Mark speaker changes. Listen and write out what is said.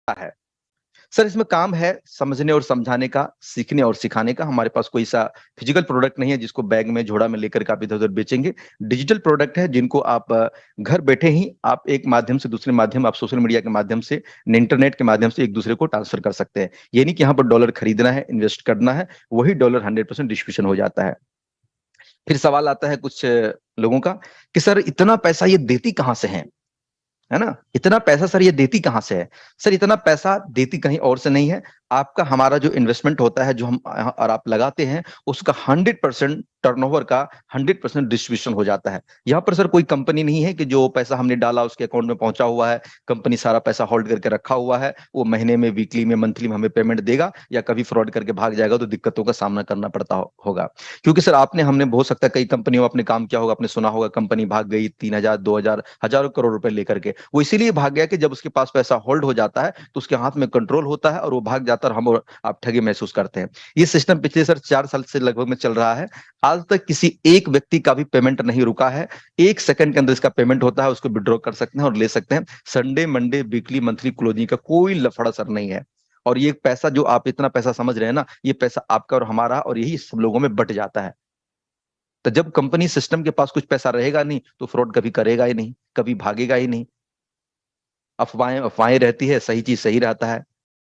Speaker 1: है। सर इसमें काम है समझने और समझाने का, सीखने और सिखाने का। हमारे पास कोई सा फिजिकल प्रोडक्ट नहीं है जिसको बैग में झोड़ा में लेकर के आप इधर उधर बेचेंगे। डिजिटल प्रोडक्ट है जिनको आप घर बैठे ही आप एक माध्यम से दूसरे माध्यम, आप सोशल मीडिया के माध्यम से, इंटरनेट के माध्यम से एक दूसरे को ट्रांसफर कर सकते हैं। ये नहीं कि यहाँ पर डॉलर खरीदना है, इन्वेस्ट करना है, वही डॉलर 100% डिस्ट्रीब्यूशन हो जाता है। फिर सवाल आता है कुछ लोगों का कि सर इतना पैसा ये देती कहां से है ना, इतना पैसा सर ये देती कहां से है? सर इतना पैसा देती कहीं और से नहीं है, आपका हमारा जो इन्वेस्टमेंट होता है, जो हम और आप लगाते हैं, उसका 100% टर्नओवर का 100% डिस्ट्रीब्यूशन हो जाता है। यहाँ पर सर कोई कंपनी नहीं है कि जो पैसा हमने डाला उसके अकाउंट में पहुंचा हुआ है, कंपनी सारा पैसा होल्ड करके रखा हुआ है, वो महीने में, वीकली में, मंथली में हमें पेमेंट देगा, या कभी फ्रॉड करके भाग जाएगा तो दिक्कतों का सामना करना पड़ता होगा। क्योंकि सर आपने, हमने, हो सकता है कई कंपनियों में आपने काम किया होगा, आपने सुना होगा कंपनी भाग गई 3,000 2,000 हजारों करोड़ रुपए लेकर के। वो इसीलिए भाग गया कि जब उसके पास पैसा होल्ड हो जाता है तो उसके हाथ में कंट्रोल होता है और वो भाग जाता है, और हम और आप ठगी महसूस करते हैं। ये सिस्टम पिछले सर 4 साल से लगभग में चल रहा है। आज तक किसी एक व्यक्ति का भी पेमेंट नहीं रुका है। 1 सेकंड के अंदर इसका पेमेंट होता है, उसको विड्रॉ कर सकते हैं और ले सकते हैं। Sunday Monday weekly monthly closing का कोई लफड़ा सर नहीं है। और ये पैसा जो आप इतना पैसा समझ रहे हैं ना, ये पैसा आपका और हमारा, और यही सब लोगों में बट जाता है। तो जब कंपनी सिस्टम के पास कुछ पैसा रहेगा नहीं तो फ्रॉड कभी करेगा ही नहीं, कभी भागेगा ही नहीं। अफवाहें अफवाहें रहती है, सही चीज सही रहता है।